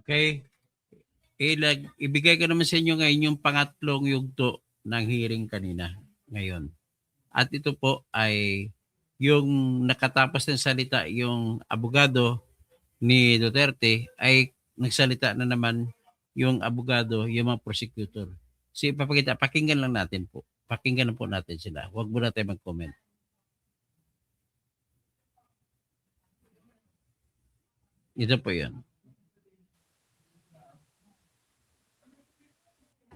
Okay? Ibigay ko naman sa inyo ngayon yung pangatlong yugto ng hearing kanina ngayon. At ito po ay yung nakatapos ng salita yung abogado ni Duterte ay nagsalita na naman yung abogado, yung mga prosecutor. So pakinggan lang natin po. Pakinggan na po natin sila. Huwag muna tayo mag-comment. Ito po yun.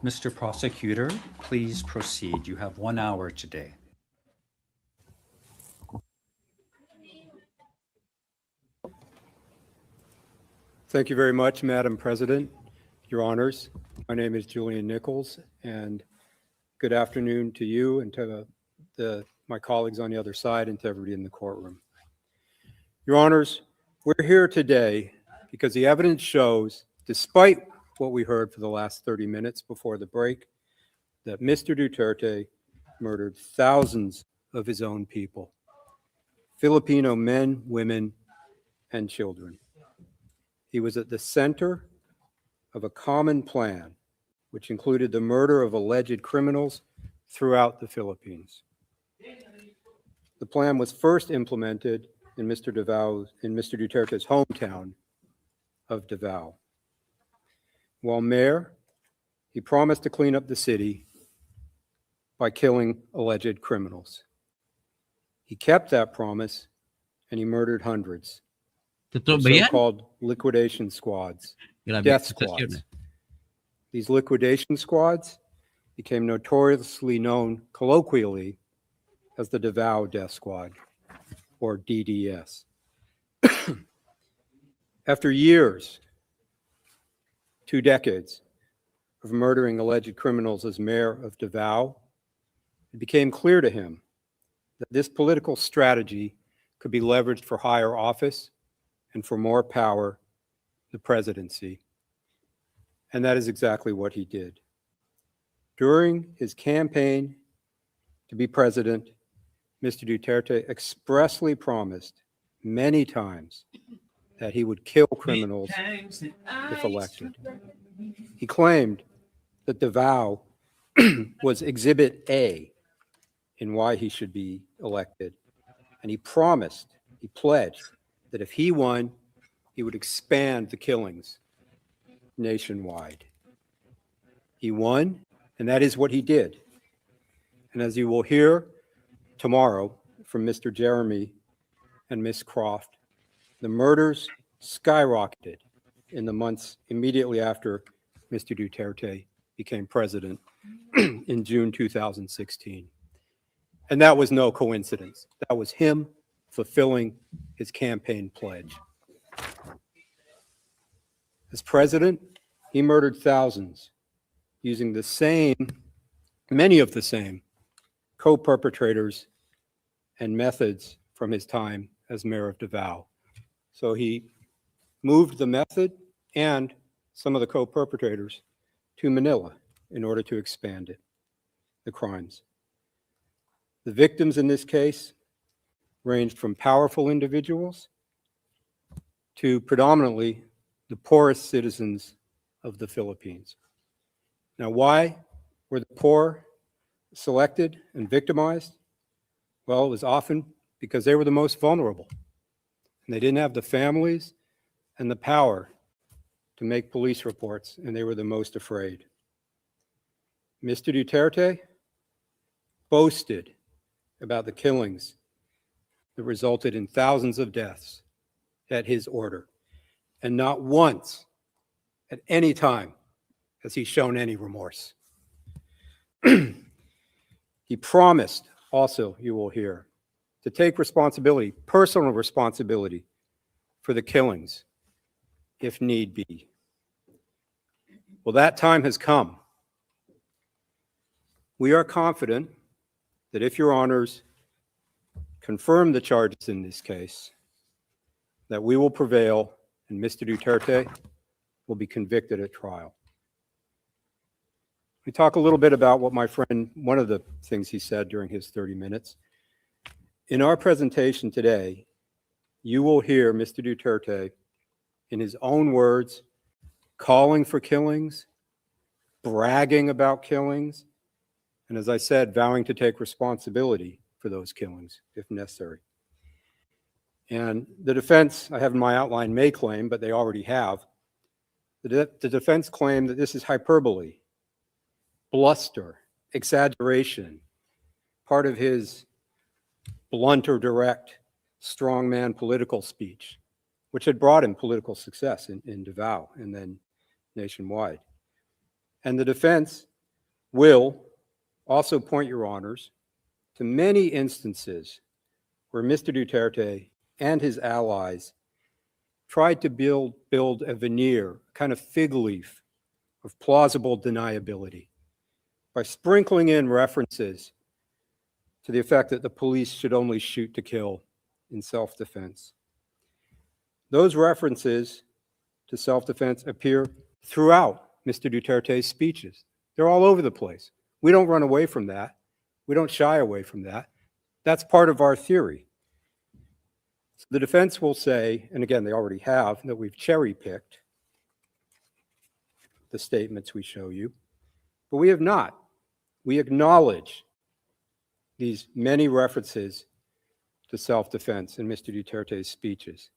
Mr. Prosecutor, please proceed. You have 1 hour today. Thank you very much, Madam President, Your Honors. My name is Julian Nichols, and good afternoon to you and to my colleagues on the other side and to everybody in the courtroom. Your Honors, we're here today because the evidence shows, despite what we heard for the last 30 minutes before the break, that Mr. Duterte murdered thousands of his own people, Filipino men, women, and children. He was at the center of a common plan, which included the murder of alleged criminals throughout the Philippines. The plan was first implemented in Mr. Duterte's hometown of Davao. While mayor, he promised to clean up the city by killing alleged criminals. He kept that promise, and he murdered hundreds. So-called liquidation squads, death squads. These liquidation squads became notoriously known colloquially as the Davao Death Squad, or DDS. After years, 2 decades of murdering alleged criminals as mayor of Davao, it became clear to him that this political strategy could be leveraged for higher office and for more power, the presidency. And that is exactly what he did. During his campaign to be president, Mr. Duterte expressly promised many times that he would kill criminals if elected. He claimed that Davao was Exhibit A in why he should be elected. And he pledged that if he won, he would expand the killings nationwide. He won, and that is what he did. And as you will hear tomorrow from Mr. Jeremy and Ms. Croft, the murders skyrocketed in the months immediately after Mr. Duterte became president in June 2016. And that was no coincidence. That was him fulfilling his campaign pledge. As president, he murdered thousands using many of the same co-perpetrators and methods from his time as mayor of Davao. So he moved the method and some of the co-perpetrators to Manila in order to expand the crimes. The victims in this case ranged from powerful individuals to predominantly the poorest citizens of the Philippines. Now, why were the poor selected and victimized? Well, it was often because they were the most vulnerable. And they didn't have the families and the power to make police reports, and they were the most afraid. Mr. Duterte boasted about the killings that resulted in thousands of deaths at his order. And not once at any time has he shown any remorse. He promised also, you will hear, to take responsibility, personal responsibility for the killings, if need be. Well, that time has come. We are confident that if your honors confirm the charges in this case, that we will prevail and Mr. Duterte will be convicted at trial. We talk a little bit about what my friend, one of the things he said during his 30 minutes. In our presentation today, you will hear Mr. Duterte, in his own words, calling for killings, bragging about killings, and as I said, vowing to take responsibility for those killings if necessary. And the defense, I have in my outline, may claim, but they already have, the defense claimed that this is hyperbole, bluster, exaggeration, part of his blunt or direct strongman political speech, which had brought him political success in Davao and then nationwide. And the defense will also point, Your Honors, to many instances where Mr. Duterte and his allies tried to build a veneer, a kind of fig leaf of plausible deniability by sprinkling in references to the effect that the police should only shoot to kill in self-defense. Those references to self-defense appear throughout Mr. Duterte's speeches. They're all over the place. We don't run away from that. We don't shy away from that. That's part of our theory. So the defense will say, and again, they already have, that we've cherry-picked the statements we show you, but we have not. We acknowledge these many references to self-defense in Mr. Duterte's speeches.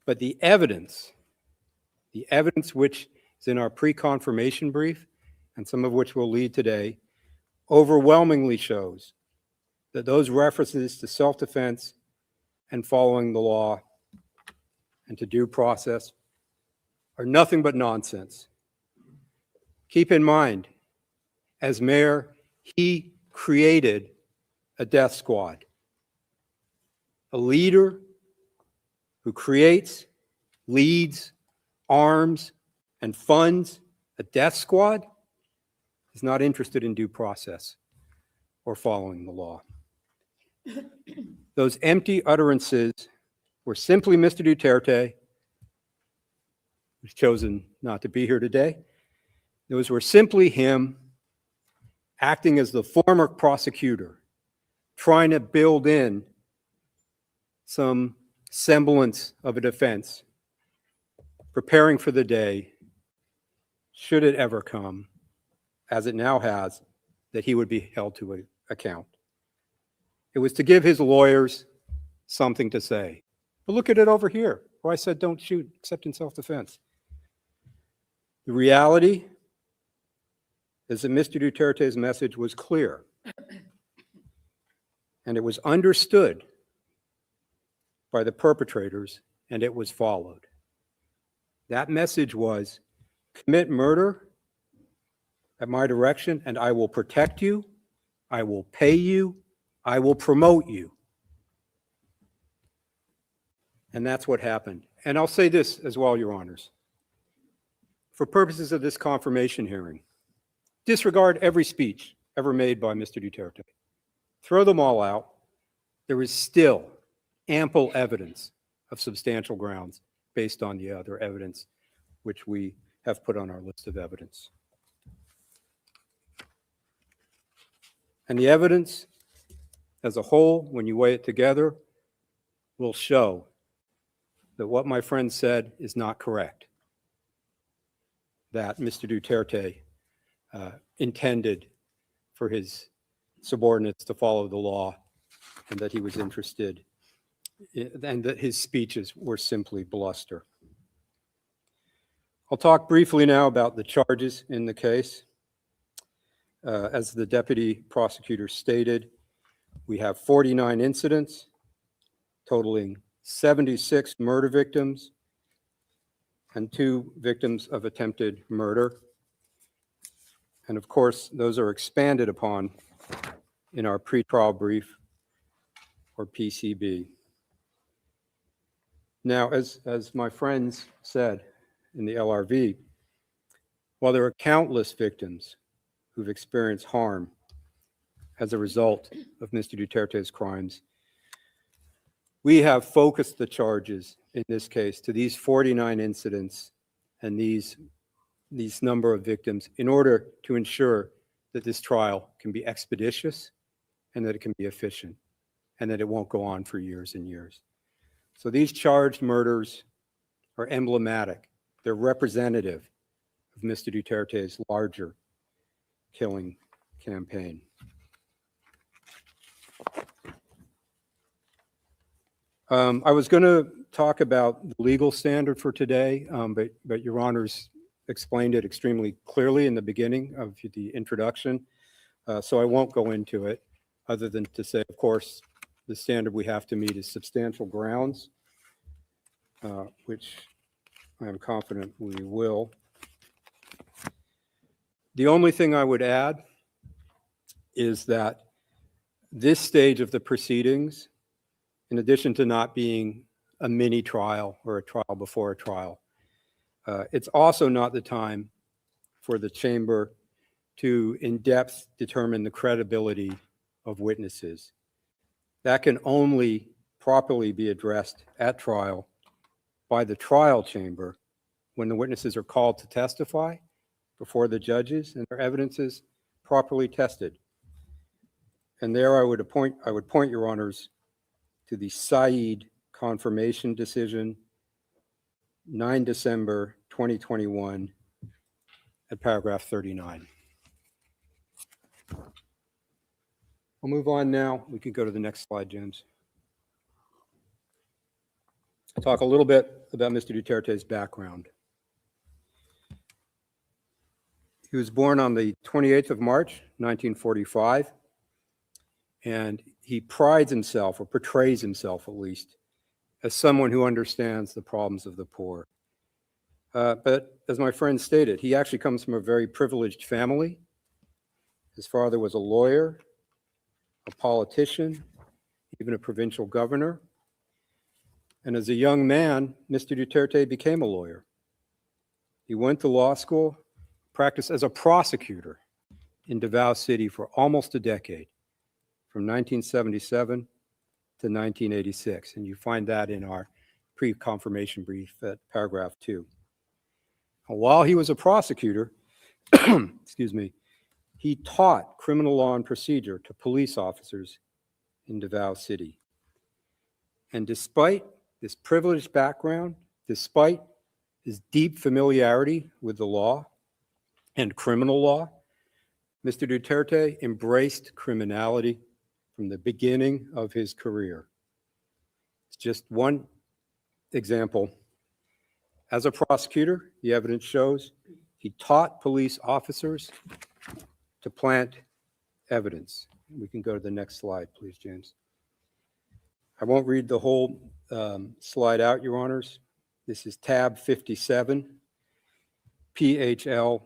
But the evidence which is in our pre-confirmation brief, and some of which will lead today, overwhelmingly shows that those references to self-defense and following the law and to due process are nothing but nonsense. Keep in mind, as mayor, he created a death squad. A leader who creates, leads, arms, and funds a death squad is not interested in due process or following the law. Those empty utterances were simply Mr. Duterte, who's chosen not to be here today. Those were simply him acting as the former prosecutor, trying to build in some semblance of a defense, preparing for the day, should it ever come, as it now has, that he would be held to account. It was to give his lawyers something to say. But look at it over here, where I said don't shoot except in self-defense. The reality is that Mr. Duterte's message was clear, and it was understood by the perpetrators, and it was followed. That message was, commit murder at my direction, and I will protect you, I will pay you, I will promote you. And that's what happened. And I'll say this as well, Your Honors. For purposes of this confirmation hearing, disregard every speech ever made by Mr. Duterte. Throw them all out. There is still ample evidence of substantial grounds based on the other evidence which we have put on our list of evidence. And the evidence as a whole, when you weigh it together, will show that what my friend said is not correct. That Mr. Duterte intended for his subordinates to follow the law, and that he was interested, and that his speeches were simply bluster. I'll talk briefly now about the charges in the case. As the deputy prosecutor stated, we have 49 incidents totaling 76 murder victims and 2 victims of attempted murder. And of course, those are expanded upon in our pretrial brief, or PCB. Now, as my friends said in the LRV, while there are countless victims who've experienced harm as a result of Mr. Duterte's crimes, we have focused the charges in this case to these 49 incidents and these number of victims in order to ensure that this trial can be expeditious and that it can be efficient and that it won't go on for years and years. So these charged murders are emblematic They're representative of Mr. Duterte's larger killing campaign. I was going to talk about the legal standard for today, but Your Honors explained it extremely clearly in the beginning of the introduction, so I won't go into it other than to say, of course, the standard we have to meet is substantial grounds, which I am confident we will. The only thing I would add is that this stage of the proceedings, in addition to not being a mini trial or a trial before a trial, it's also not the time for the chamber to in-depth determine the credibility of witnesses. That can only properly be addressed at trial by the trial chamber when the witnesses are called to testify before the judges and their evidence is properly tested. And there I would point, Your Honors, to the Said confirmation decision, 9 December 2021, at paragraph 39. I'll move on now. We can go to the next slide, James. I'll talk a little bit about Mr. Duterte's background. He was born on the 28th of March, 1945, and he prides himself, or portrays himself at least, as someone who understands the problems of the poor. But as my friend stated, he actually comes from a very privileged family. His father was a lawyer, a politician, even a provincial governor. And as a young man, Mr. Duterte became a lawyer. He went to law school, practiced as a prosecutor in Davao City for almost a decade, from 1977 to 1986. And you find that in our pre-confirmation brief at paragraph 2. And while he was a prosecutor, excuse me, he taught criminal law and procedure to police officers in Davao City. And despite this privileged background, despite his deep familiarity with the law and criminal law, Mr. Duterte embraced criminality from the beginning of his career. It's just one example. As a prosecutor, the evidence shows he taught police officers to plant evidence. We can go to the next slide, please, James. I won't read the whole slide out, Your Honors. This is tab 57, PHL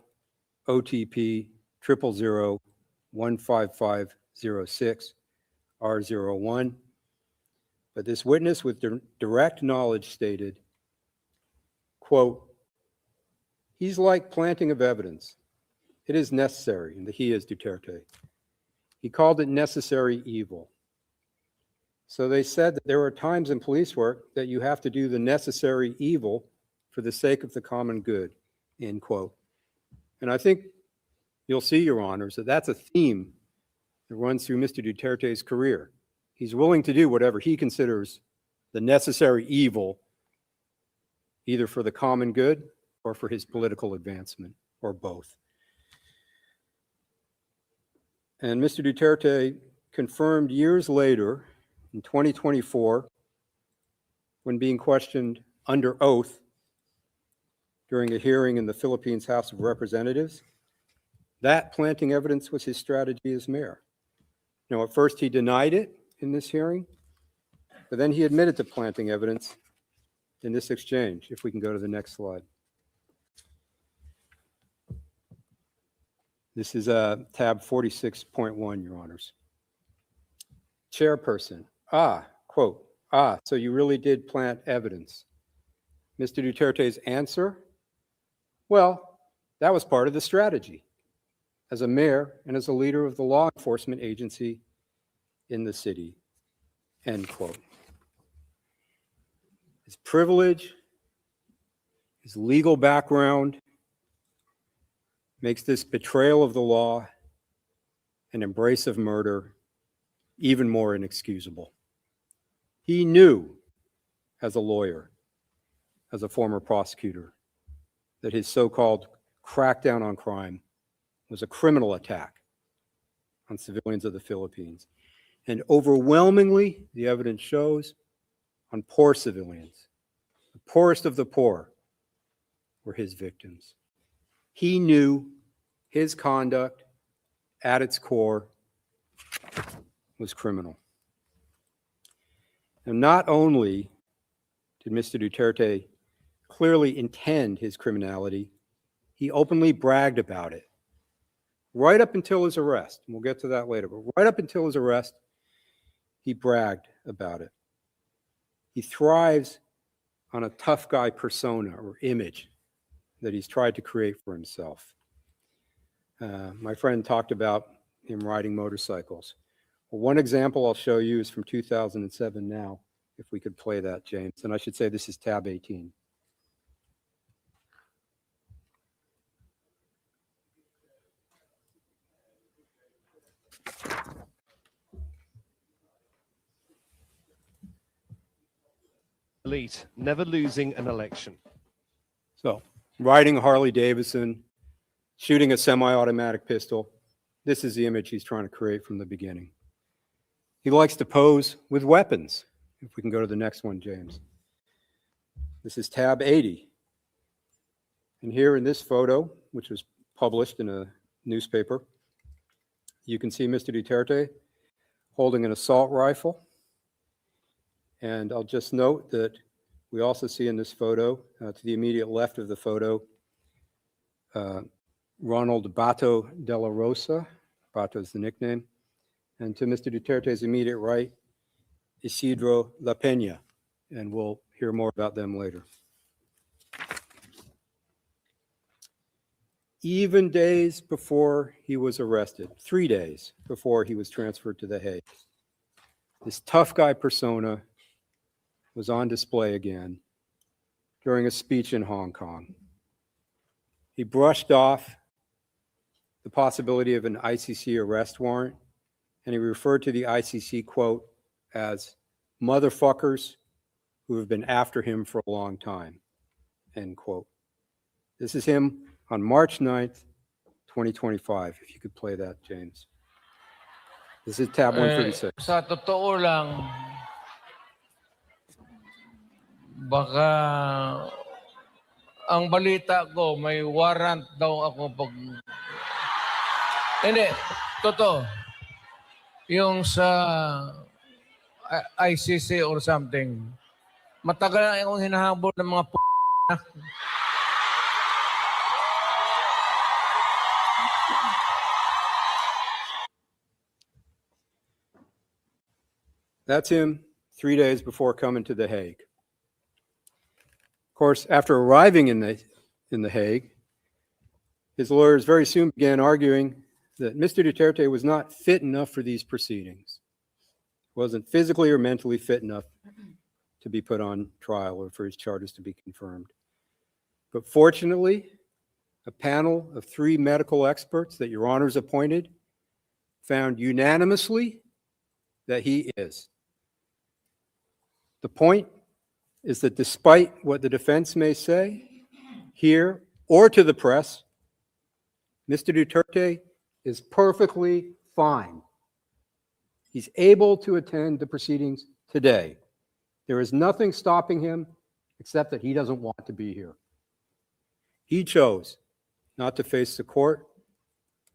OTP 000-15506 R01. But this witness with direct knowledge stated, quote, "He's like planting of evidence. It is necessary," and the he is Duterte. He called it necessary evil. So they said that there are times in police work that you have to do the necessary evil for the sake of the common good, end quote. And I think you'll see, Your Honors, that that's a theme that runs through Mr. Duterte's career. He's willing to do whatever he considers the necessary evil, either for the common good or for his political advancement, or both. And Mr. Duterte confirmed years later, in 2024, when being questioned under oath during a hearing in the Philippines House of Representatives, that planting evidence was his strategy as mayor. Now, at first he denied it in this hearing, but then he admitted to planting evidence in this exchange. If we can go to the next slide. This is tab 46.1, Your Honors. Chairperson, quote, so you really did plant evidence. Mr. Duterte's answer, well, that was part of the strategy as a mayor and as a leader of the law enforcement agency in the city, end quote. His privilege, his legal background makes this betrayal of the law and embrace of murder even more inexcusable. He knew, as a lawyer, as a former prosecutor, that his so-called crackdown on crime was a criminal attack on civilians of the Philippines. And overwhelmingly, the evidence shows, on poor civilians. The poorest of the poor were his victims. He knew his conduct at its core was criminal. And not only did Mr. Duterte clearly intend his criminality, he openly bragged about it right up until his arrest. And we'll get to that later, but right up until his arrest, he bragged about it. He thrives on a tough guy persona or image that he's tried to create for himself. My friend talked about him riding motorcycles. Well, one example I'll show you is from 2007 now, if we could play that, James. And I should say this is tab 18. Elite, never losing an election. So, riding a Harley Davidson, shooting a semi-automatic pistol. This is the image he's trying to create from the beginning. He likes to pose with weapons. If we can go to the next one, James. This is tab 80. And here in this photo, which was published in a newspaper, you can see Mr. Duterte holding an assault rifle. And I'll just note that we also see in this photo, to the immediate left of the photo, Ronald Bato de la Rosa. Bato is the nickname. And to Mr. Duterte's immediate right, Isidro La Peña. And we'll hear more about them later. Even days before he was arrested, 3 days before he was transferred to The Hague, this tough guy persona was on display again during a speech in Hong Kong. He brushed off the possibility of an ICC arrest warrant, and he referred to the ICC, quote, as motherfuckers who have been after him for a long time, end quote. This is him on March 9th, 2025. If you could play that, James. This is tab 136. Sa totoo lang, baka ang balita ko may warrant daw ako pag... Hindi, totoo. Yung sa ICC or something, matagal na akong hinahabol ng mga That's him 3 days before coming to The Hague. Of course, after arriving in the Hague, his lawyers very soon began arguing that Mr. Duterte was not fit enough for these proceedings, wasn't physically or mentally fit enough to be put on trial or for his charges to be confirmed. But fortunately, a panel of 3 medical experts that your honors appointed found unanimously that he is. The point is that despite what the defense may say here or to the press, Mr. Duterte is perfectly fine. He's able to attend the proceedings today. There is nothing stopping him except that he doesn't want to be here. He chose not to face the court,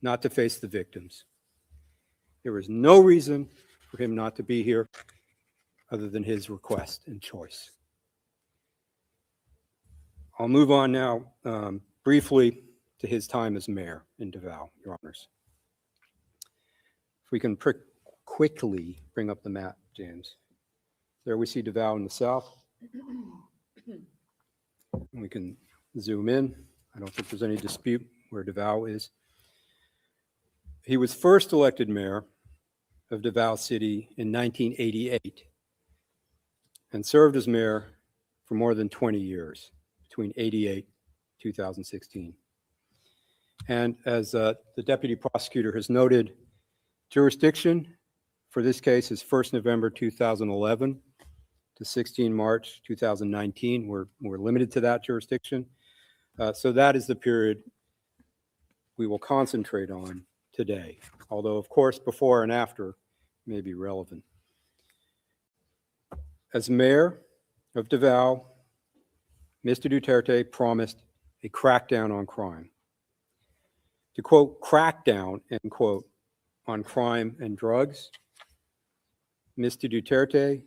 not to face the victims. There is no reason for him not to be here other than his request and choice. I'll move on now briefly to his time as mayor in Davao, your honors. If we can quickly bring up the map, James. There we see Davao in the south. We can zoom in. I don't think there's any dispute where Davao is. He was first elected mayor of Davao City in 1988 and served as mayor for more than 20 years, between 88 and 2016. And as the deputy prosecutor has noted, jurisdiction for this case is 1st November 2011 to 16 March 2019. We're limited to that jurisdiction. So that is the period we will concentrate on today, although of course before and after may be relevant. As mayor of Davao, Mr. Duterte promised a crackdown on crime. To quote, crackdown, end quote, on crime and drugs, Mr. Duterte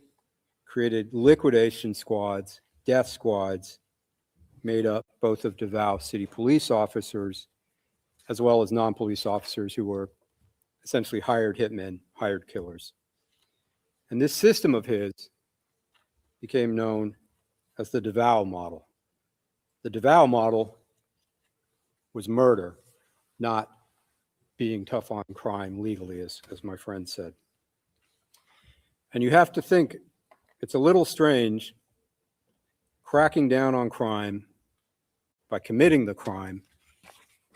created liquidation squads, death squads, made up both of Davao City police officers as well as non-police officers who were essentially hired hitmen, hired killers. And this system of his became known as the Davao model. The Davao model was murder, not being tough on crime legally, as my friend said. And you have to think, it's a little strange cracking down on crime by committing the crime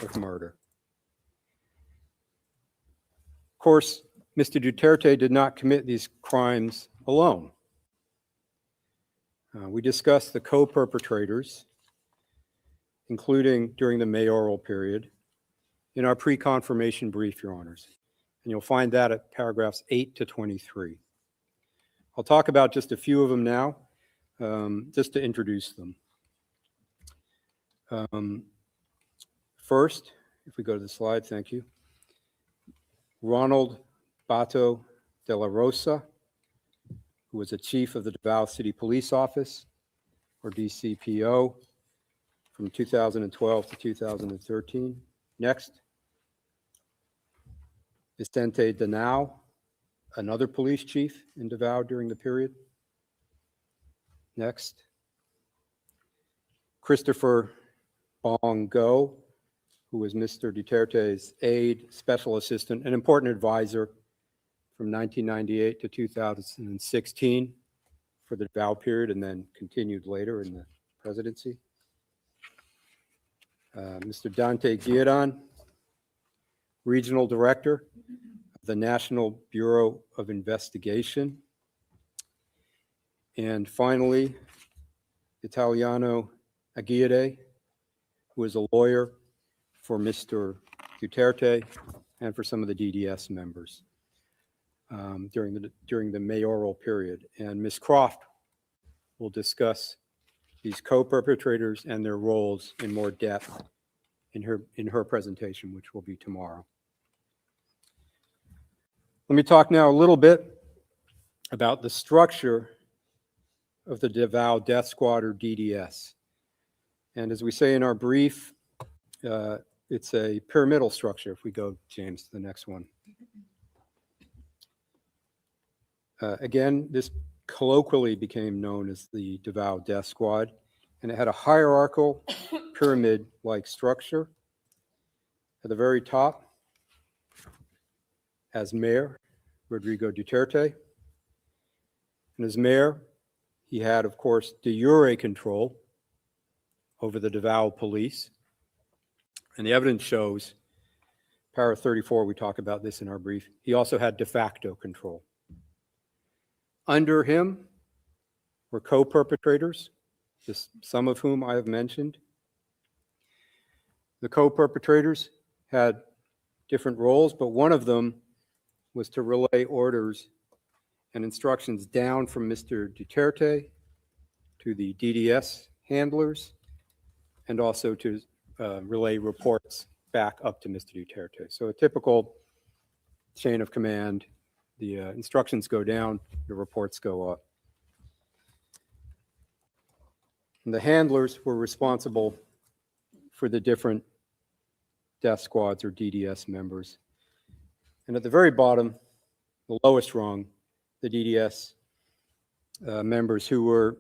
of murder. Of course, Mr. Duterte did not commit these crimes alone. We discussed the co-perpetrators, including during the mayoral period, in our pre-confirmation brief, Your Honors. And you'll find that at paragraphs 8 to 23. I'll talk about just a few of them now, just to introduce them. First, if we go to the slide, thank you. Ronald Bato de la Rosa, who was a chief of the Davao City Police Office, or DCPO, from 2012 to 2013. Next, Vicente Danao, another police chief in Davao during the period. Next, Christopher Bongo, who was Mr. Duterte's aide, special assistant, an important advisor from 1998 to 2016 for the Davao period, and then continued later in the presidency. Mr. Dante Guiaran, regional director of the National Bureau of Investigation. And finally, Italiano Aguirre, who is a lawyer for Mr. Duterte and for some of the DDS members during the mayoral period. And Ms. Croft will discuss these co-perpetrators and their roles in more depth in her presentation, which will be tomorrow. Let me talk now a little bit about the structure of the Davao Death Squad, or DDS. And as we say in our brief, it's a pyramidal structure. If we go, James, to the next one. Again, this colloquially became known as the Davao Death Squad, and it had a hierarchical pyramid-like structure. At the very top, as mayor, Rodrigo Duterte. And as mayor, he had, of course, de jure control over the Davao police. And the evidence shows, para 34, we talk about this in our brief, he also had de facto control. Under him were co-perpetrators, just some of whom I have mentioned. The co-perpetrators had different roles, but one of them was to relay orders and instructions down from Mr. Duterte to the DDS handlers, and also to relay reports back up to Mr. Duterte. So a typical chain of command. The instructions go down, the reports go up. And the handlers were responsible for the different death squads, or DDS members. And at the very bottom, the lowest rung, the DDS members who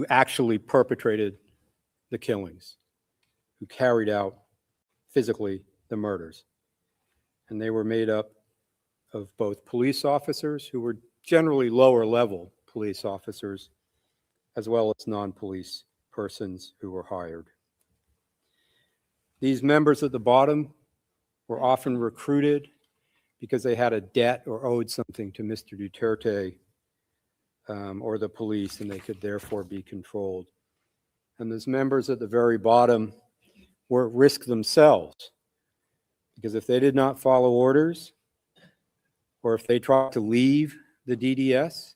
actually perpetrated the killings, who carried out physically the murders. And they were made up of both police officers, who were generally lower level police officers, as well as non-police persons who were hired. These members at the bottom were often recruited because they had a debt or owed something to Mr. Duterte or the police, and they could therefore be controlled. And those members at the very bottom were at risk themselves, because if they did not follow orders, or if they tried to leave the DDS,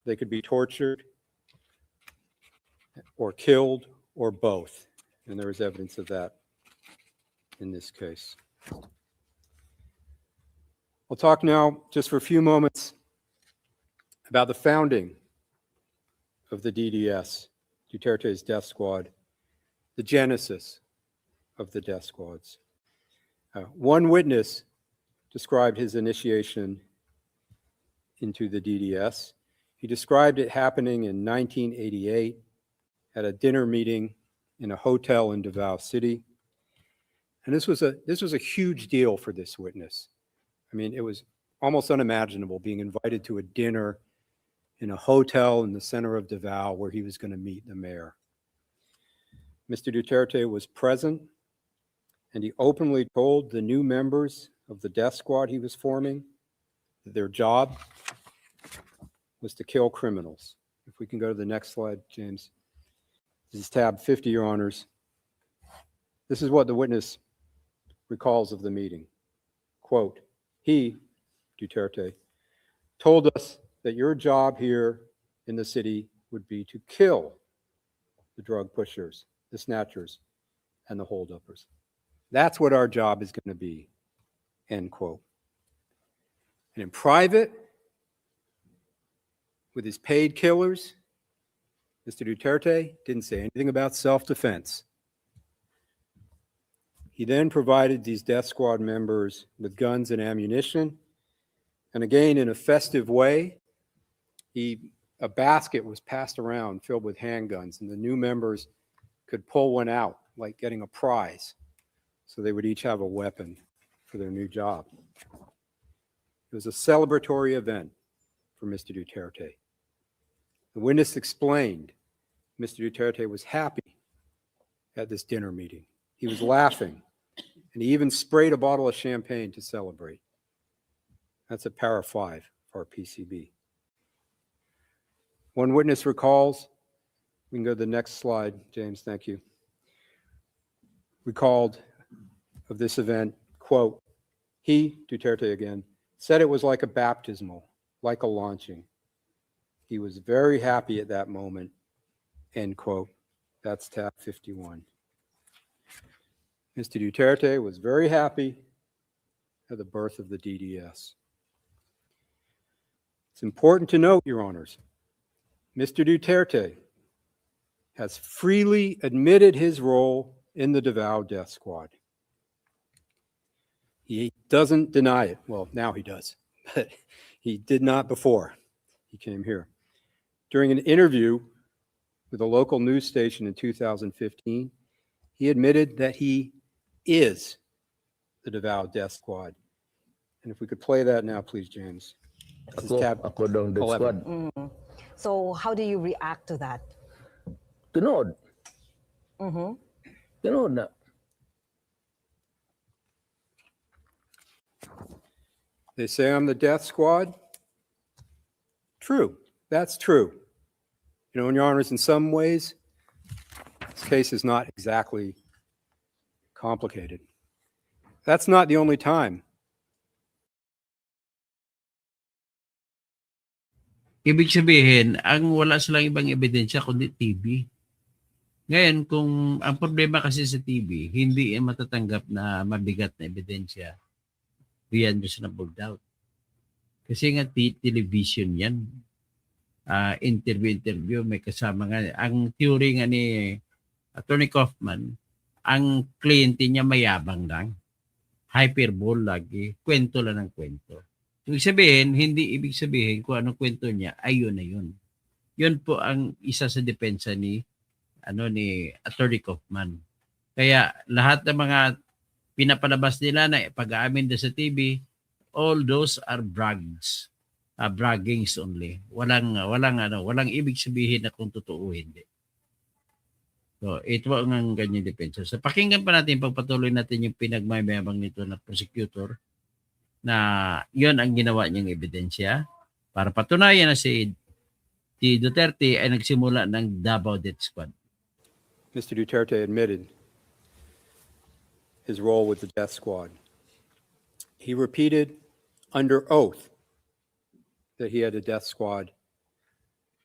they could be tortured or killed or both. And there was evidence of that in this case. I'll talk now just for a few moments about the founding of the DDS, Duterte's death squad, the genesis of the death squads. One witness described his initiation into the DDS. He described it happening in 1988 at a dinner meeting in a hotel in Davao City. And this was a huge deal for this witness. I mean, it was almost unimaginable being invited to a dinner in a hotel in the center of Davao where he was going to meet the mayor. Mr. Duterte was present, and he openly told the new members of the death squad he was forming that their job was to kill criminals. If we can go to the next slide, James. This is tab 50, Your Honors. This is what the witness recalls of the meeting. Quote, he, Duterte, told us that your job here in the city would be to kill the drug pushers, the snatchers, and the holduppers. That's what our job is going to be, end quote. And in private, with his paid killers, Mr. Duterte didn't say anything about self-defense. He then provided these death squad members with guns and ammunition. And again, in a festive way, a basket was passed around filled with handguns, and the new members could pull one out, like getting a prize. So they would each have a weapon for their new job. It was a celebratory event for Mr. Duterte. The witness explained Mr. Duterte was happy at this dinner meeting. He was laughing, and he even sprayed a bottle of champagne to celebrate. That's at para 5 for our PCB. One witness recalls, we can go to the next slide, James, thank you. Recalled of this event, quote, he, Duterte again, said it was like a baptismal, like a launching. He was very happy at that moment, end quote. That's tab 51. Mr. Duterte was very happy at the birth of the DDS. It's important to note, Your Honors, Mr. Duterte has freely admitted his role in the Davao death squad. He doesn't deny it. Well, now he does, but he did not before he came here. During an interview with a local news station in 2015, he admitted that he is the Davao death squad. And if we could play that now, please, James. This is tab Ako daw ang death 11. squad. So how do you react to that? Tunod. Mm-hmm. Tunod na. They say I'm the death squad. True. That's true. You know, Your Honors, in some ways, this case is not exactly complicated. That's not the only time. Ibig sabihin, ang wala silang ibang ebidensya kundi TV. Ngayon, kung ang problema kasi sa TV, hindi matatanggap na mabigat na ebidensya beyond reasonable doubt. Kasi nga television yan. Interview, may kasama nga. Ang theory nga ni Attorney Kaufman, ang kliyente niya mayabang lang. Hyperbole lagi. Kwento lang ng kwento. Ibig sabihin, hindi ibig sabihin kung anong kwento niya, ayun na yun. Yun po ang isa sa depensa ni Attorney Kaufman. Kaya lahat ng mga pinapalabas nila na pag-aamin sa TV, all those are brags. Braggings only. Walang ibig sabihin na kung totoo hindi. So, ito ang ganyan depensa. So, pakinggan pa natin, pagpatuloy natin yung pinagmamayabang nito na prosecutor na yon ang ginawa niyang ebidensya para patunayan na si Duterte ay nagsimula ng Davao Death Squad. Mr. Duterte admitted his role with the death squad. He repeated under oath that he had a death squad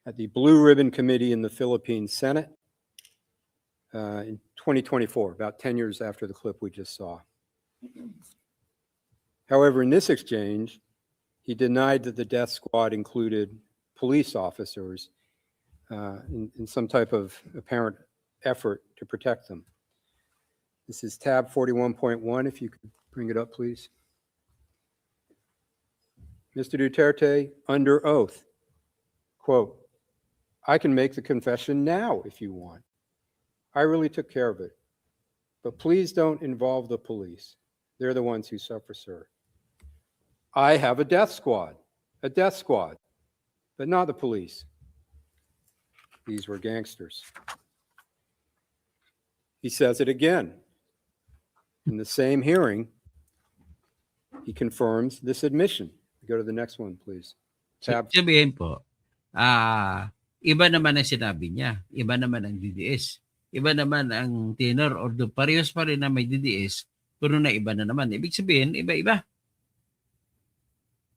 at the Blue Ribbon Committee in the Philippine Senate in 2024, about 10 years after the clip we just saw. However, in this exchange, he denied that the death squad included police officers in some type of apparent effort to protect them. This is tab 41.1, if you could bring it up, please. Mr. Duterte, under oath, quote, "I can make the confession now if you want. I really took care of it. But please don't involve the police. They're the ones who suffer, sir. I have a death squad, but not the police. These were gangsters." He says it again. In the same hearing, he confirms this admission. Go to the next one, please. Tab. Sabihin po, iba naman ang sinabi niya. Iba naman ang DDS. Iba naman ang tenor or parehas pa rin na may DDS, pero na iba na naman. Ibig sabihin, iba-iba.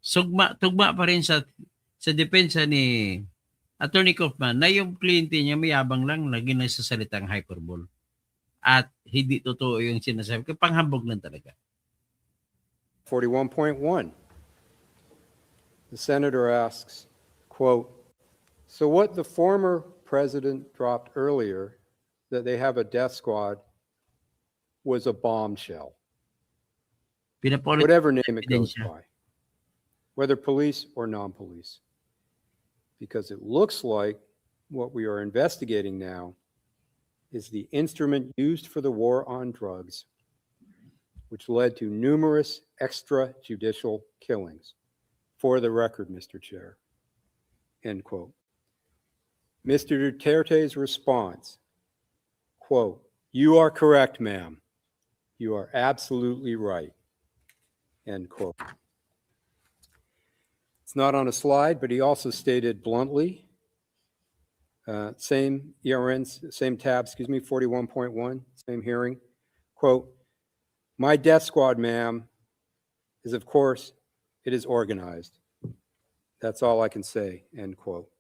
Tugma pa rin sa depensa ni Attorney Kaufman na yung kliyente niya mayabang lang, lagi nagsasalitang hyperbole. At hindi totoo yung sinasabi ko, panghambog lang talaga. 41.1. The senator asks, quote, "So what the former president dropped earlier, that they have a death squad, was a bombshell, Pinapulit whatever name it goes ebidensya. by, whether police or non-police. Because it looks like what we are investigating now is the instrument used for the war on drugs, which led to numerous extrajudicial killings. For the record, Mr. Chair," end quote. Mr. Duterte's response, quote, "You are correct, ma'am. You are absolutely right," end quote. It's not on a slide, but he also stated bluntly, same tab, 41.1, same hearing, quote, "My death squad, ma'am, is of course, it is organized. That's all I can say," end quote.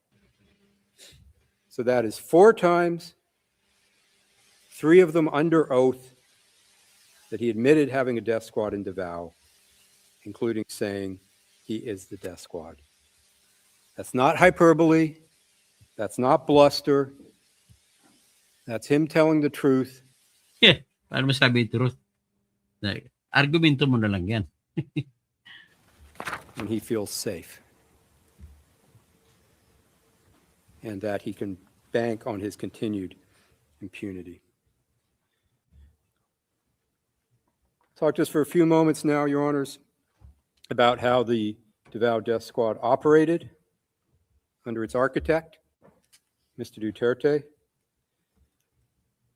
So that is 4 times, 3 of them under oath, that he admitted having a death squad in Davao, including saying he is the death squad. That's not hyperbole. That's not bluster. That's him telling the truth. Paano masabi yung truth? Argumento mo na lang yan. And he feels safe. And that he can bank on his continued impunity. Talk just for a few moments now, Your Honors, about how the Davao Death Squad operated under its architect, Mr. Duterte.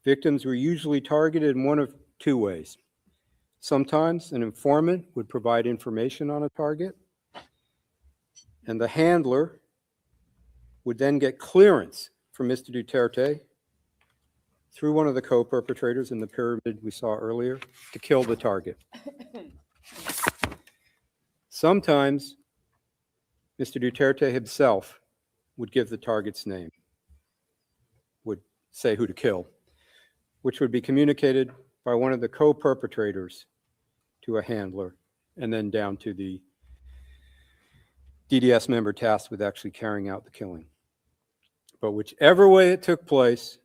Victims were usually targeted in one of 2 ways. Sometimes an informant would provide information on a target, and the handler would then get clearance from Mr. Duterte through one of the co-perpetrators in the pyramid we saw earlier to kill the target. Sometimes Mr. Duterte himself would give the target's name, would say who to kill, which would be communicated by one of the co-perpetrators to a handler, and then down to the DDS member tasked with actually carrying out the killing. But whichever way it took place,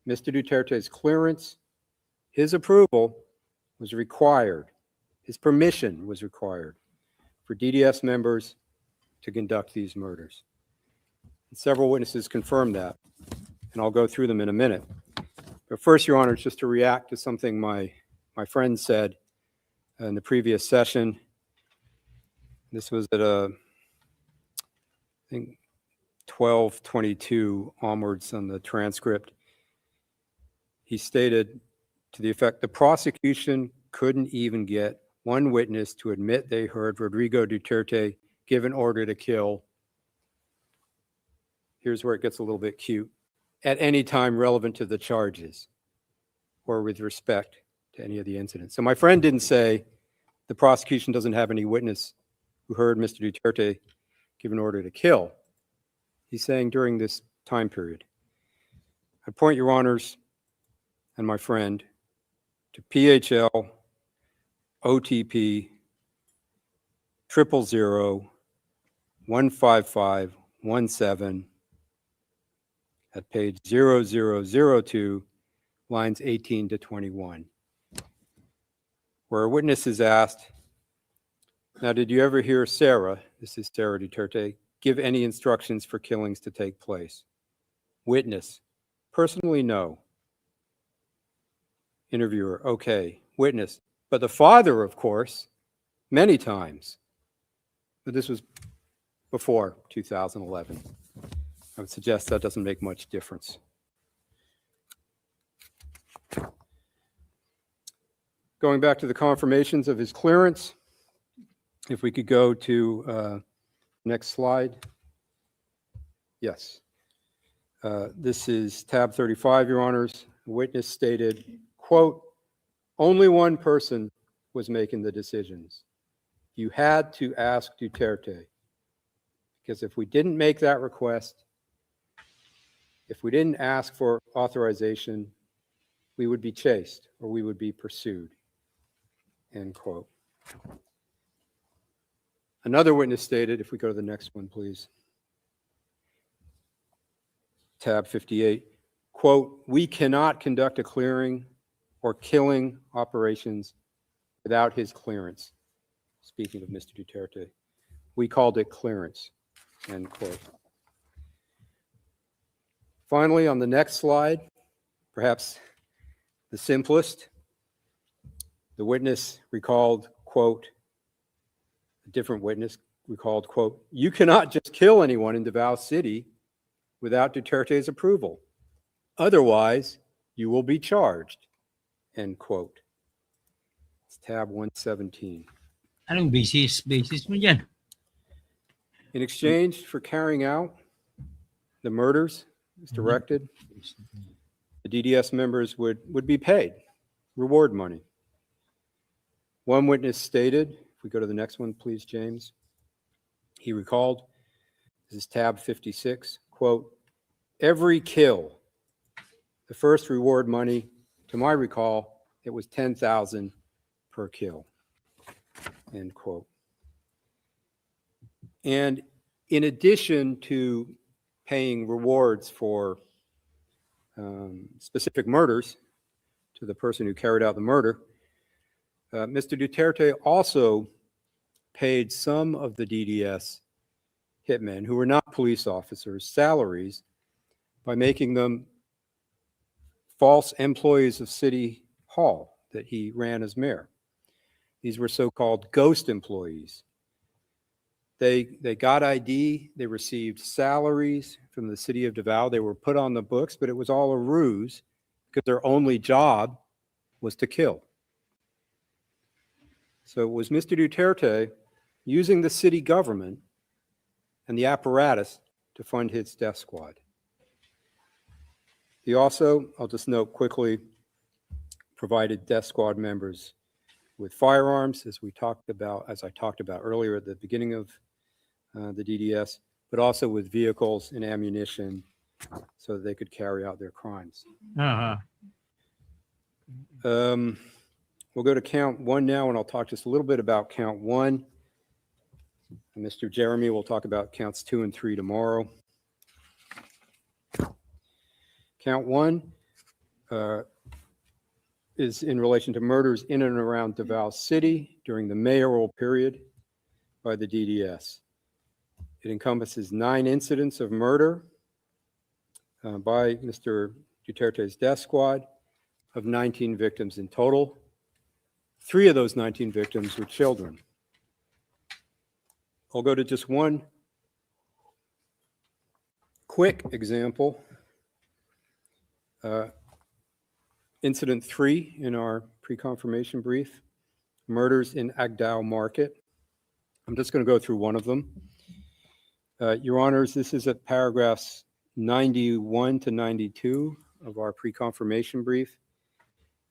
Mr. Duterte's clearance, his approval was required, his permission was required for DDS members to conduct these murders. And several witnesses confirmed that, and I'll go through them in a minute. But first, Your Honor, just to react to something my friend said in the previous session. This was at I think 12:22 onwards on the transcript. He stated to the effect, the prosecution couldn't even get one witness to admit they heard Rodrigo Duterte give an order to kill. Here's where it gets a little bit cute. At any time relevant to the charges. or with respect to any of the incidents. So my friend didn't say the prosecution doesn't have any witness who heard Mr. Duterte give an order to kill. He's saying during this time period. I point your honors and my friend to PHL OTP 000-15517 at page 0002, lines 18 to 21, where a witness is asked, now, did you ever hear Sarah, this is Sarah Duterte, give any instructions for killings to take place? Witness, personally, no. Interviewer, okay. Witness, but the father, of course, many times. But this was before 2011. I would suggest that doesn't make much difference. Going back to the confirmations of his clearance, if we could go to next slide. Yes. This is tab 35, Your Honors. The witness stated, quote, only one person was making the decisions. You had to ask Duterte, because if we didn't make that request, if we didn't ask for authorization, we would be chased or we would be pursued, end quote. Another witness stated, if we go to the next one, please. Tab 58, quote, we cannot conduct a clearing or killing operations without his clearance. Speaking of Mr. Duterte, we called it clearance, end quote. Finally, on the next slide, perhaps the simplest, the witness recalled, quote, a different witness recalled, quote, you cannot just kill anyone in Davao City without Duterte's approval. Otherwise, you will be charged, end quote. It's tab 117. Anong basis mo dyan? In exchange for carrying out the murders as directed, the DDS members would be paid reward money. One witness stated, if we go to the next one, please, James, he recalled, this is tab 56, quote, every kill, the first reward money, to my recall, it was $10,000 per kill, end quote. And in addition to paying rewards for specific murders to the person who carried out the murder, Mr. Duterte also paid some of the DDS hitmen who were not police officers salaries by making them false employees of City Hall that he ran as mayor. These were so-called ghost employees. They got ID, they received salaries from the city of Davao. They were put on the books, but it was all a ruse because their only job was to kill. So it was Mr. Duterte using the city government and the apparatus to fund his death squad. He also, I'll just note quickly, provided death squad members with firearms, as I talked about earlier at the beginning of the DDS, but also with vehicles and ammunition so that they could carry out their crimes. Uh-huh. We'll go to count one now, and I'll talk just a little bit about count one. And Mr. Jeremy will talk about counts 2 and 3 tomorrow. Count one is in relation to murders in and around Davao City during the mayoral period by the DDS. It encompasses 9 incidents of murder by Mr. Duterte's death squad of 19 victims in total. 3 of those 19 victims were children. I'll go to just one quick example. Incident 3 in our pre-confirmation brief, murders in Agdao Market. I'm just going to go through one of them. Your Honors, this is at paragraphs 91 to 92 of our pre-confirmation brief.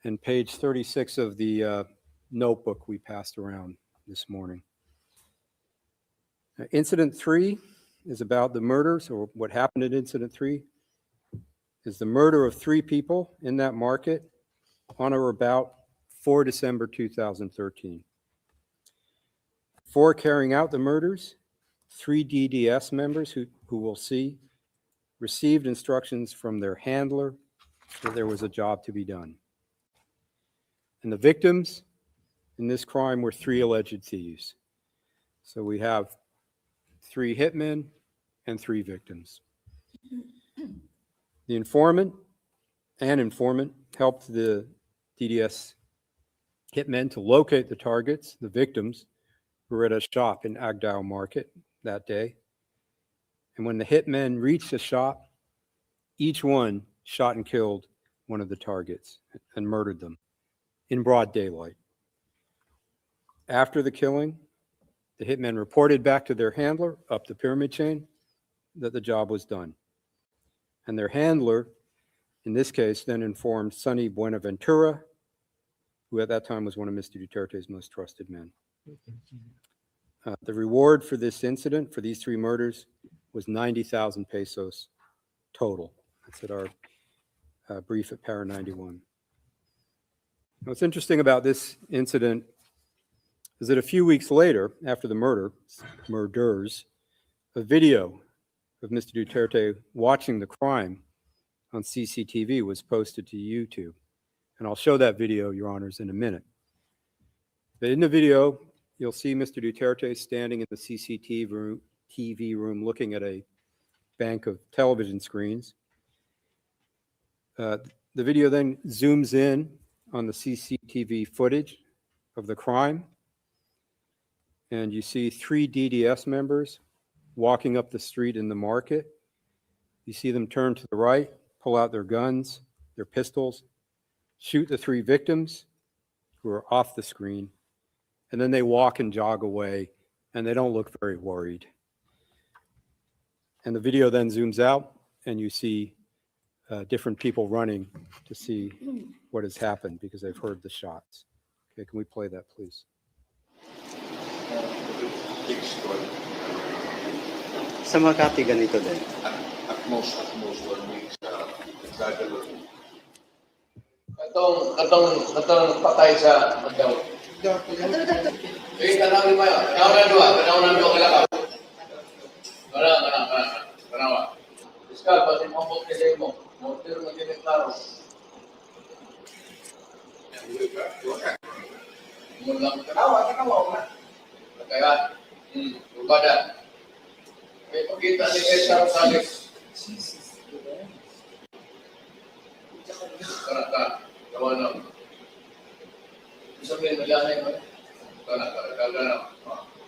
and page 36 of the notebook we passed around this morning. Incident 3 is about the murders, or what happened in Incident 3 is the murder of 3 people in that market on or about 4 December 2013. For carrying out the murders, 3 DDS members who we'll see received instructions from their handler that there was a job to be done. And the victims in this crime were 3 alleged thieves. So we have 3 hitmen and 3 victims. The informant helped the DDS hitmen to locate the targets, the victims, who were at a shop in Agdao Market that day. And when the hitmen reached the shop, each one shot and killed one of the targets and murdered them in broad daylight. After the killing, the hitmen reported back to their handler up the pyramid chain that the job was done. And their handler, in this case, then informed Sonny Buenaventura, who at that time was one of Mr. Duterte's most trusted men. The reward for this incident, for these 3 murders, was 90,000 pesos total. That's at our brief at para 91. Now, what's interesting about this incident is that a few weeks later, after the murders, a video of Mr. Duterte watching the crime on CCTV was posted to YouTube. And I'll show that video, Your Honors, in a minute. But in the video, you'll see Mr. Duterte standing in the CCTV room looking at a bank of television screens. The video then zooms in on the CCTV footage of the crime. And you see 3 DDS members walking up the street in the market. You see them turn to the right, pull out their guns, their pistols, shoot the 3 victims who are off the screen, and then they walk and jog away, and they don't look very worried. And the video then zooms out, and you see different people running to see what has happened because they've heard the shots. Okay, can we play that, please? Sa Makati, ganito din. At most 1 week sa gagawin. Katong patay sa Agdao. Tanawin mo yun. Tanawin dua kalakaw. Tanawa. Fiskal, pati mabot ka sa'yo mo. Motor mag-init klaro. Mulang tanawa. Kaya, lubada. May pagkita ni Esar Salis. Karaka, kawanang. Sabihin, maglanay mo. Karaka.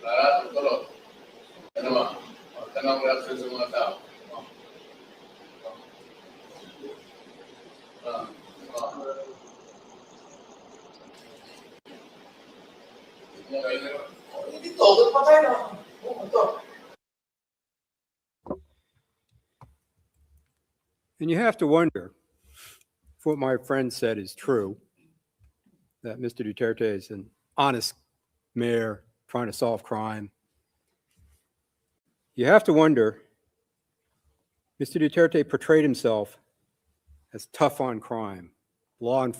Larat, tulog. Tanawa. Tanawa reaksyon sa mga tao. Ito, patay na. Ito. And you have to wonder if what my friend said is true, that Mr. Duterte is an honest mayor trying to solve crime. You have to wonder, Mr. Duterte portrayed himself as tough on crime, law and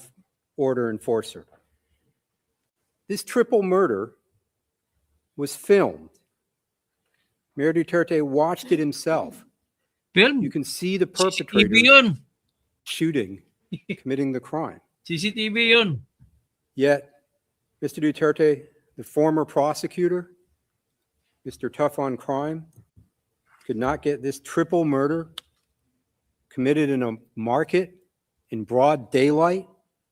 order enforcer. This triple murder was filmed. Mayor Duterte watched it himself. Film? You can see the CCTV perpetrator yun. shooting, committing the crime. CCTV yun. Yet, Mr. Duterte, the former prosecutor, Mr. Tough on Crime, could not get this triple murder committed in a market in broad daylight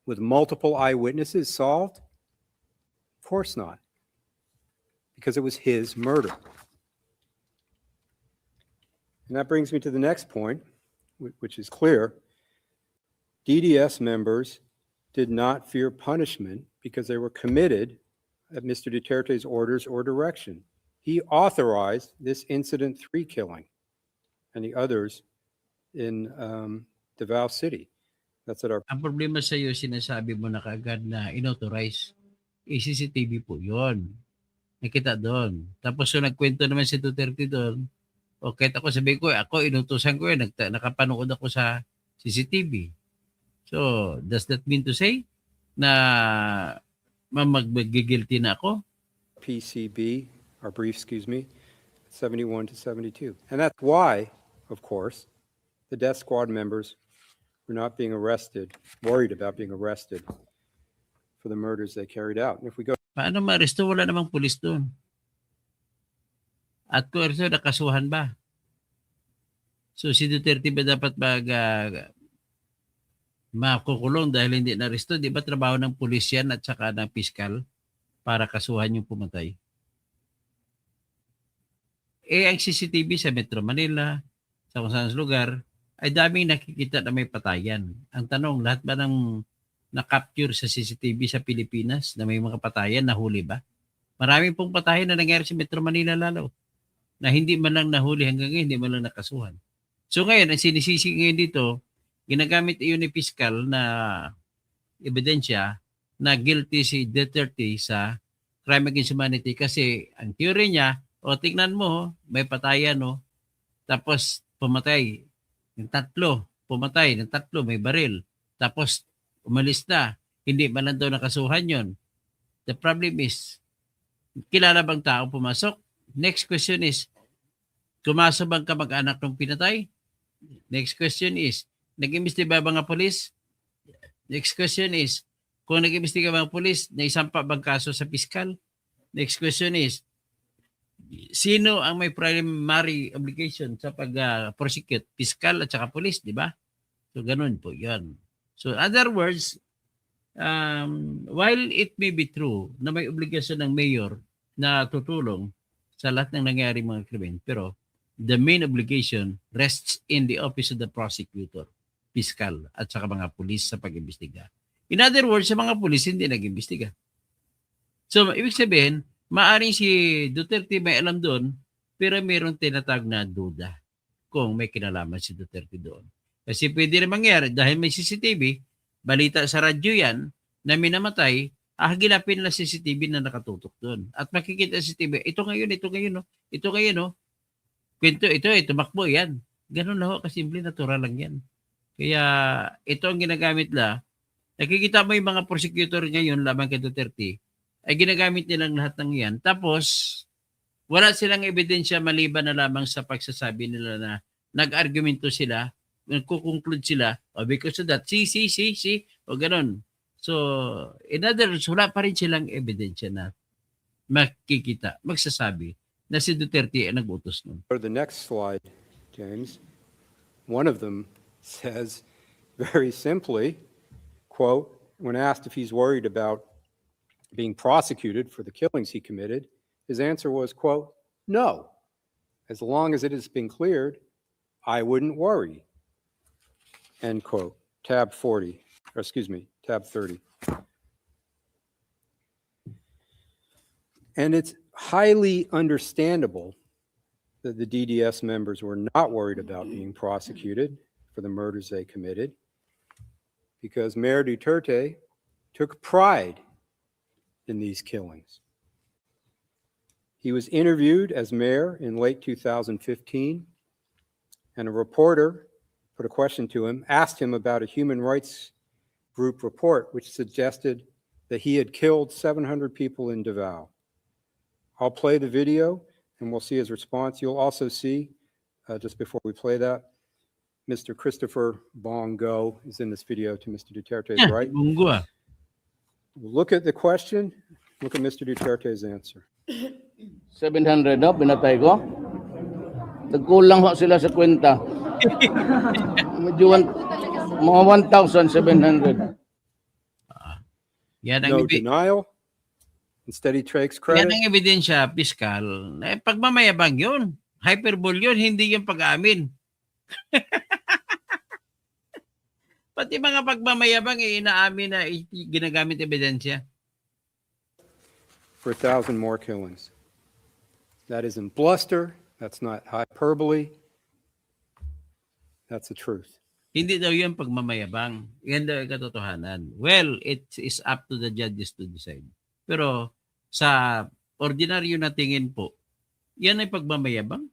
with multiple eyewitnesses solved? Of course not, because it was his murder. And that brings me to the next point, which is clear. DDS members did not fear punishment because they were committed at Mr. Duterte's orders or direction. He authorized this Incident 3 killing and the others in Davao City. That's at our Ang problema sa iyo, sinasabi mo na kaagad na inauthorize. CCTV po yun. Nakita doon. Tapos so nagkwento naman si Duterte doon, o kahit ako sabi ko, ako inutusan ko yun, nakapanood ako sa CCTV. So, does that mean to say na mag-guilty na ako? PCB, our brief, 71 to 72. And that's why, of course, the death squad members were not being arrested, worried about being arrested for the murders they carried out. And if we go Paano ma-aresto? Wala namang pulis doon. At kung aresto, nakasuhan ba? So si Duterte ba dapat makukulong dahil hindi na-aresto? Di ba trabaho ng pulis yan at saka ng piskal para kasuhan yung pumatay? Ang CCTV sa Metro Manila, sa kung saan lugar, ay daming nakikita na may patayan. Ang tanong, lahat ba ng na-capture sa CCTV sa Pilipinas na may mga patayan, nahuli ba? Maraming pong patayan na nangyari sa Metro Manila lalo, na hindi man lang nahuli hanggang ngayon, hindi man lang nakasuhan. So ngayon, ang sinisisi ngayon dito, ginagamit iyon ni piskal na ebidensya na guilty si DUTERTE sa crime against humanity kasi ang theory niya, tignan mo, may patayan, tapos pumatay ng tatlo, may baril, tapos umalis na, hindi man lang daw nakasuhan yon. The problem is, kilala bang tao pumasok? Next question is, kumasa bang kamag-anak ng pinatay? Next question is, nag-imbestiga ba mga polis? Next question is, kung nag-imbestiga ba mga polis, naisampa bang kaso sa piskal? Next question is, sino ang may primary obligation sa pag-prosecute? Piskal at saka polis, di ba? So, ganun po yan. So, in other words, while it may be true na may obligasyon ng mayor na tutulong sa lahat ng nangyari mga krimen, pero the main obligation rests in the office of the prosecutor, piskal, at saka mga pulis sa pag-imbestiga. In other words, sa mga pulis, hindi nag-imbestiga. So, ibig sabihin, maaring si Duterte may alam doon, pero mayroong tinatag na duda kung may kinalaman si Duterte doon. Kasi pwede rin mangyari dahil may CCTV, balita sa radyo yan, na minamatay, ginapin nila CCTV na nakatutok doon. At makikita sa CCTV, ito ngayon, kwento, ito, tumakbo, yan. Ganun lang ho, kasimple, natural lang yan. Kaya ito ang ginagamit nila. Nakikita mo yung mga prosecutor ngayon laban kay Duterte, ay ginagamit nilang lahat ng yan. Tapos, wala silang ebidensya maliban na lamang sa pagsasabi nila na nag-argumento sila, nagkukonclude sila, because of that, o ganun. So, in other words, wala pa rin silang ebidensya na makikita, magsasabi na si Duterte ay nag-utos nun. to the next slide, James, one of them says very simply, quote, when asked if he's worried about being prosecuted for the killings he committed, his answer was, quote, no. As long as it has been cleared, I wouldn't worry. End quote. Tab 30. And it's highly understandable that the DDS members were not worried about being prosecuted for the murders they committed, because Mayor Duterte took pride in these killings. He was interviewed as mayor in late 2015, and a reporter put a question to him, asked him about a human rights group report which suggested that he had killed 700 people in Davao. I'll play the video and we'll see his response. You'll also see, just before we play that, Mr. Christopher Bongo is in this video to Mr. Duterte's right. Bungo ah. Look at the question, look at Mr. Duterte's answer. 700 no, pinatay ko. Nagkulang ho sila sa kwenta. Medyo mga 1,700. Yan ang No denial. Instead, he takes yan credit. ang ebidensya, piskal. Pagmamayabang yun. Hyperbole yun, hindi yung pag-amin. Pati mga pagmamayabang, inaamin na ginagamit ebidensya. For 1,000 more killings. That isn't bluster. That's not hyperbole. That's the truth. Hindi daw yan pagmamayabang. Yan daw ang katotohanan. Well, it is up to the judges to decide. Pero sa ordinaryo na tingin po, yan ay pagmamayabang.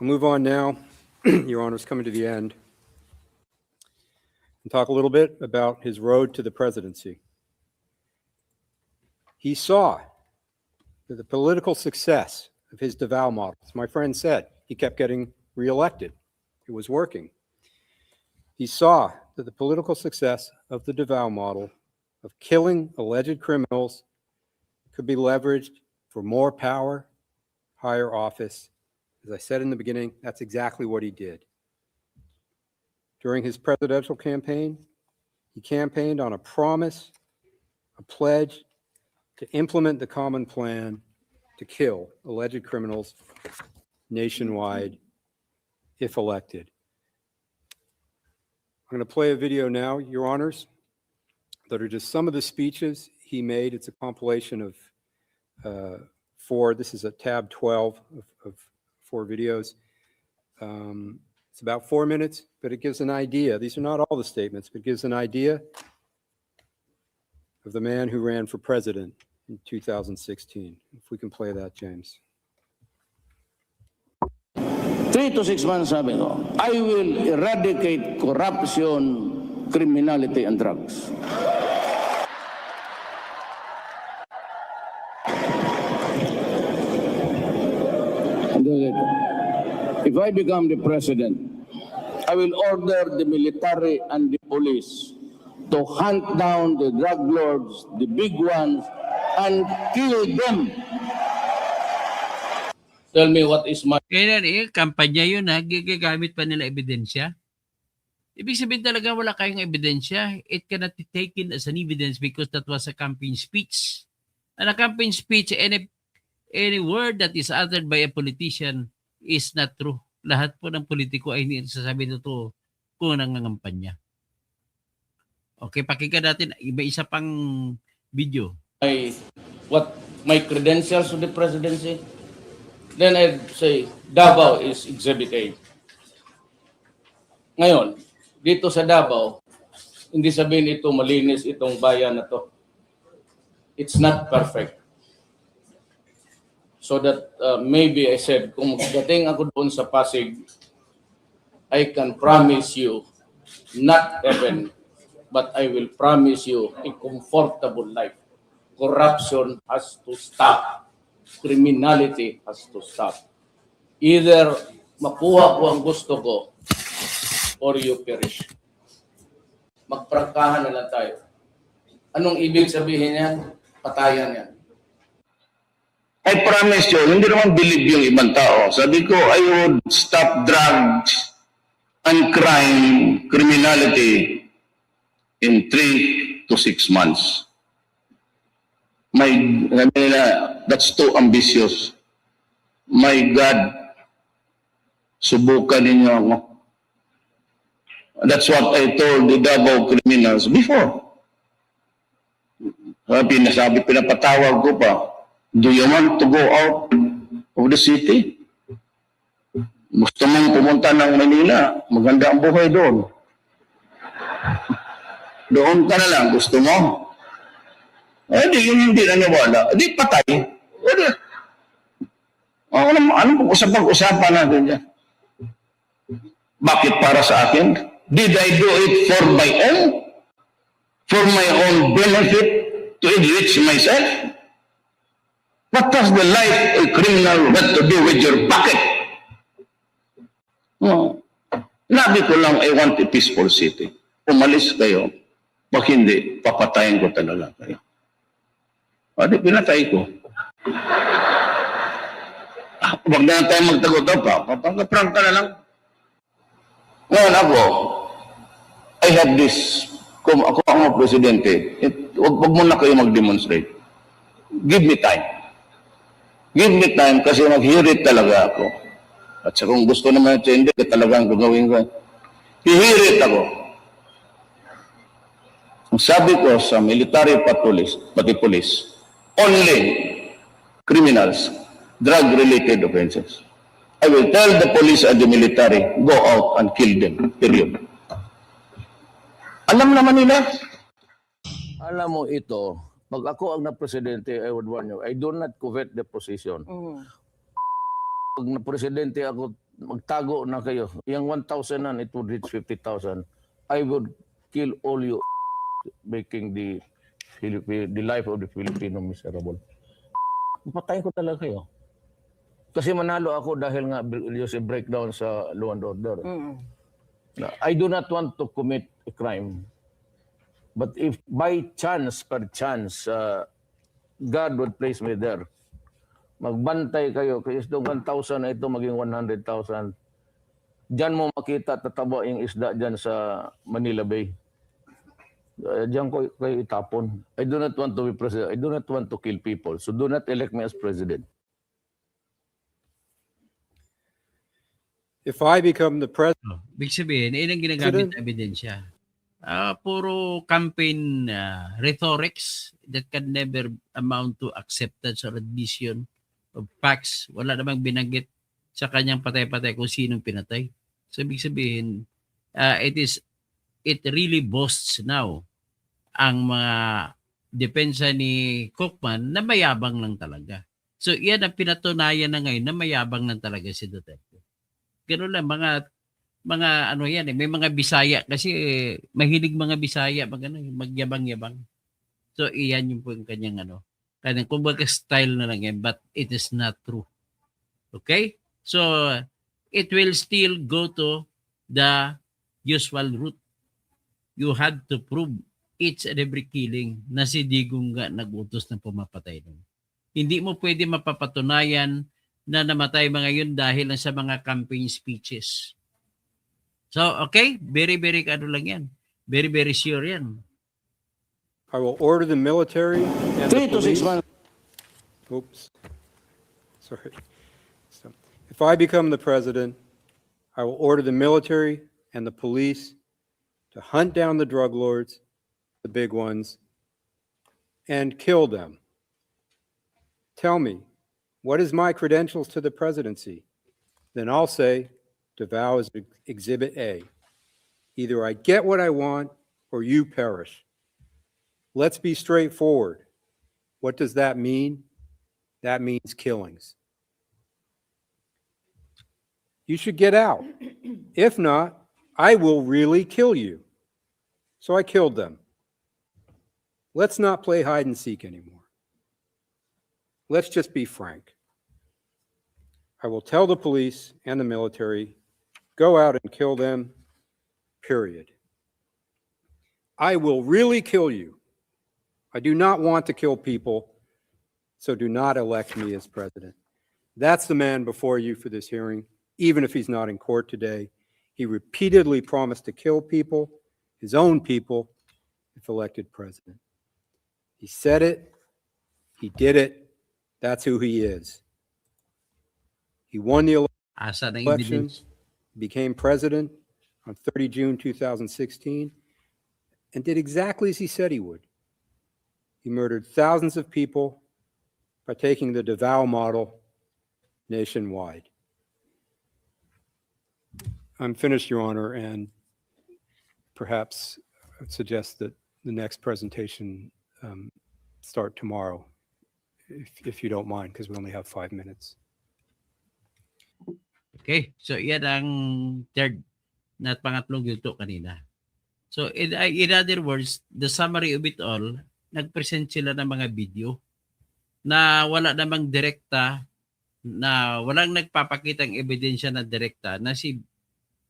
I'll move on now, Your Honor, coming to the end, and talk a little bit about his road to the presidency. He saw that the political success of his DeVal model, as my friend said, he kept getting reelected. It was working. He saw that the political success of the DeVal model of killing alleged criminals could be leveraged for more power, higher office. As I said in the beginning, that's exactly what he did. During his presidential campaign, he campaigned on a promise, a pledge to implement the common plan to kill alleged criminals nationwide if elected. I'm going to play a video now, Your Honors, that are just some of the speeches he made. It's a compilation of four. This is a tab 12 of 4 videos. It's about 4 minutes, but it gives an idea. These are not all the statements, but it gives an idea of the man who ran for president in 2016. If we can play that, James. 3 to 6 months, sabi ko, I will eradicate corruption, criminality, and drugs. If I become the president, I will order the military and the police to hunt down the drug lords, the big ones, and kill them. Tell me what is my... Kaya kampanya yun ha, gigamit pa nila ebidensya. Ibig sabihin talaga wala kayong ebidensya. It cannot be taken as an evidence because that was a campaign speech. And a campaign speech, any word that is uttered by a politician is not true. Lahat po ng politiko ay sasabi totoo kung nangangampanya. Okay, pakinggan natin iba-isa pang video. My credentials to the presidency, then I'd say Davao is Exhibit A. Ngayon, dito sa Davao, hindi sabihin ito malinis itong bayan na to. It's not perfect. So that maybe I said, kung magdating ako doon sa Pasig, I can promise you, not heaven, but I will promise you a comfortable life. Corruption has to stop. Criminality has to stop. Either makuha ko ang gusto ko or you perish. Magprangkahan na lang tayo. Anong ibig sabihin yan? Patayan yan. I promise you, hindi naman believe yung ibang tao. Sabi ko, I would stop drugs and crime, criminality in 3 to 6 months. That's too ambitious. My God, subukan ninyo ako. That's what I told the Davao criminals before. Pinapatawag ko pa, do you want to go out of the city? Gusto mong pumunta ng Manila, maganda ang buhay doon. Doon ka na lang, gusto mo? Hindi naniwala. Di patay. Anong usapang-usapan natin dyan? Bakit para sa akin? Did I do it for my own? For my own benefit? To enrich myself? What does the life of a criminal have to do with your pocket? Nabi ko lang, I want a peaceful city. Umalis kayo. Pag hindi, papatayin ko talaga kayo. Di pinatay ko. Huwag na tayo magtagot pa. Papagaprank ka na lang. Ngayon ako, I have this, kung ako ang presidente, huwag muna kayo mag-demonstrate. Give me time. Give me time kasi mag-hear talaga ako. At sa kung gusto naman ito, hindi, talagang gagawin ko. Hihirit ako. Ang sabi ko sa military pati police, only criminals, drug-related offenses. I will tell the police and the military, go out and kill them. Period. Alam naman nila. Alam mo ito, pag ako ang na-presidente, I would warn you, I do not covet the position. Pag na-presidente ako, magtago na kayo. Yung 1,000 nan, it would reach 50,000. I would kill all you making the life of the Filipino miserable. Patayin ko talaga kayo. Kasi manalo ako dahil nga yung breakdown sa law and order. I do not want to commit a crime. But if by chance, per chance, God would place me there, magbantay kayo, kasi itong 1,000 na ito maging 100,000. Diyan mo makita, tataba yung isda dyan sa Manila Bay. Diyan ko kayo itapon. I do not want to be president. I do not want to kill people. So do not elect me as president. If I become the president, Ibig sabihin, ang ginagamit na ebidensya. Puro campaign rhetorics that can never amount to acceptance or admission of facts. Wala namang binanggit sa kanyang patay-patay kung sinong pinatay. So, ibig sabihin, it really boasts now ang mga depensa ni Cookman na mayabang lang talaga. So, iyan ang pinatunayan na ngayon na mayabang lang talaga si Duterte. Gano'n lang, mga ano yan may mga Bisaya kasi mahilig mga Bisaya magyabang-yabang. So iyan yung po yung kanyang kumbaga style na lang yan, but it is not true. Okay? So it will still go to the usual route. You had to prove each and every killing na si Digong nga nag-utos ng pumapatay nun. Hindi mo pwede mapapatunayan na namatay mga yun dahil lang sa mga campaign speeches. So, okay, very, very lang yan. Very, very sure yan. I will order the military and 3 the to 6 police. months. Oops. Sorry. So, if I become the president, I will order the military and the police to hunt down the drug lords, the big ones, and kill them. Tell me, what is my credentials to the presidency? Then I'll say, DeVal is Exhibit A. Either I get what I want or you perish. Let's be straightforward. What does that mean? That means killings. You should get out. If not, I will really kill you. So I killed them. Let's not play hide and seek anymore. Let's just be frank. I will tell the police and the military, go out and kill them, period. I will really kill you. I do not want to kill people, so do not elect me as president. That's the man before you for this hearing, even if he's not in court today. He repeatedly promised to kill people, his own people, if elected president. He said it, he did it, that's who he is. He won the Asa ng elections, evidence. became president on 30 June 2016, and did exactly as he said he would. He murdered thousands of people by taking the DeVal model nationwide. I'm finished, Your Honor, and perhaps I'd suggest that the next presentation start tomorrow, if you don't mind, because we only have 5 minutes. Okay, so yan ang third na pangatlong yugto kanina. So in other words, the summary of it all, nag-present sila ng mga video na wala namang direkta, na walang nagpapakitang ebidensya na direkta na si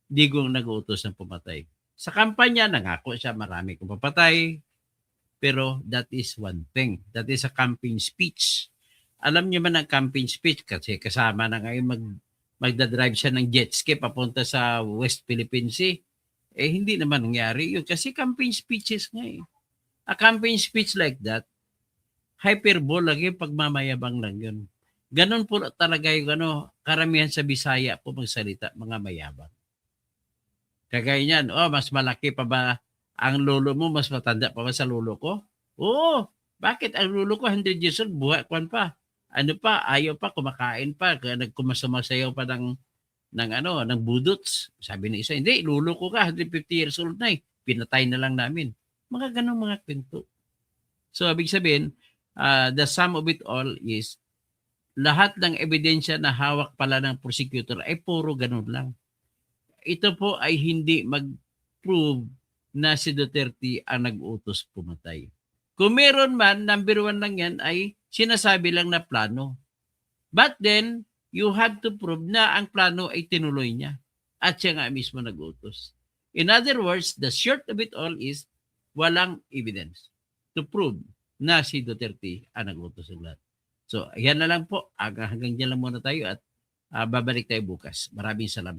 Digong nag-uutos ng pumatay. Sa kampanya, nangako siya marami kong papatay, pero that is one thing. That is a campaign speech. Alam niyo man ang campaign speech kasi kasama na ngayon magdadrive siya ng jet ski papunta sa West Philippine Sea. Hindi naman nangyari yun kasi campaign speeches nga eh. A campaign speech like that, hyperbole lagi, pagmamayabang lang yun. Ganon po talaga yung karamihan sa Bisaya po magsalita, mga mayabang. Kagaya niyan, mas malaki pa ba ang lolo mo, mas matanda pa ba sa lolo ko? Oo, bakit ang lolo ko 100 years old, buhay kwan pa. Ano pa, ayaw pa, kumakain pa, kaya nagkumasumasayaw pa ng budots. Sabi ng isa, hindi, luloko ka, 150 years old na eh. Pinatay na lang namin. Mga ganong mga kwento. So, ibig sabihin, the sum of it all is lahat ng ebidensya na hawak pala ng prosecutor ay puro ganun lang. Ito po ay hindi mag-prove na si Duterte ang nag-utos pumatay. Kung meron man, number 1 lang yan ay sinasabi lang na plano. But then, you have to prove na ang plano ay tinuloy niya. At siya nga mismo nag-utos. In other words, the short of it all is walang evidence to prove na si Duterte ang nag-utos ng lahat. So, yan na lang po. Hanggang dyan lang muna tayo at babalik tayo bukas. Maraming salamat.